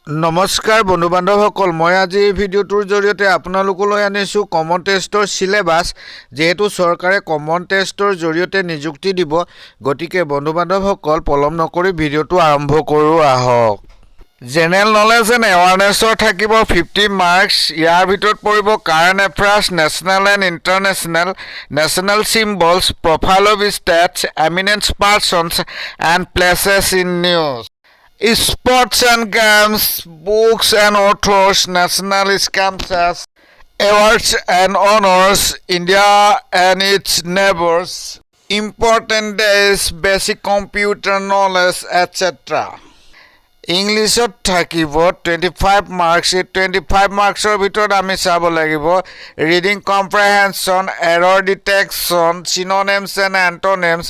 নমস্কাৰ বন্ধু বান্ধৱসকল মই আজি এই ভিডিঅ'টোৰ জৰিয়তে আপোনালোকলৈ আনিছোঁ কমন টেষ্টৰ সিলেবাস যেহেতু চৰকাৰে কমন টেষ্টৰ জৰিয়তে নিযুক্তি দিব গতিকে বন্ধু বান্ধৱসকল পলম নকৰি ভিডিঅ'টো আৰম্ভ কৰোঁ আহক জেনেৰেল নলেজ এণ্ড এৱাৰনেছৰ থাকিব 50 মাৰ্কছ ইয়াৰ ভিতৰত পৰিব current affairs national and international national symbols profile of states eminence persons and places in news Sports and games, books and authors, national scams, awards and honors, India and its neighbors, important days, basic computer knowledge, etc. ইংলিছত থাকিব 25 marks এই 25 মাৰ্কছৰ ভিতৰত আমি চাব লাগিব reading comprehension error detection synonyms and antonyms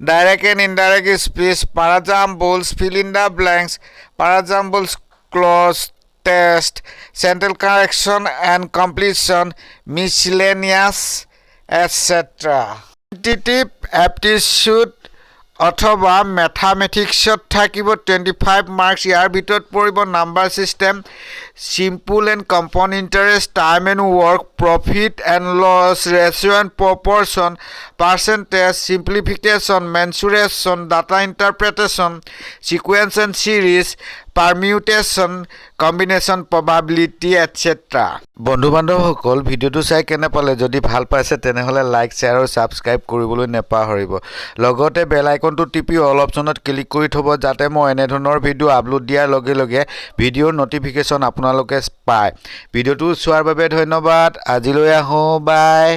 direct and indirect speech parajumbles fill in the blanks parajumbles cloze test sentence correction and completion miscellaneous etcetera quantitative aptitude অথবা মেথামেটিক্সত থাকিব 25 মাৰ্কছ ইয়াৰ ভিতৰত পৰিব number system simple and compound interest time and work profit and loss ratio' and proportion percentage simplification mensuration data interpretation sequence and series permutation combination probability etcetera বন্ধু বান্ধৱসকল ভিডিঅ'টো চাই কেনে পালে যদি ভাল পাইছে তেনেহ'লে লাইক শ্বেয়াৰ আৰু ছাবস্ক্ৰাইব কৰিবলৈ নেপাহৰিব লগতে বেল আইকনটো টিপি অল অপশ্যনত ক্লিক কৰি থ'ব যাতে মই এনেধৰণৰ ভিডিঅ' আপলোড দিয়াৰ লগে লগে ভিডিঅ'ৰ ন'টিফিকেশ্যন আপোনালোকে পায় ভিডিঅ'টো চোৱাৰ বাবে ধন্যবাদ আজিলৈ আহোঁ বাই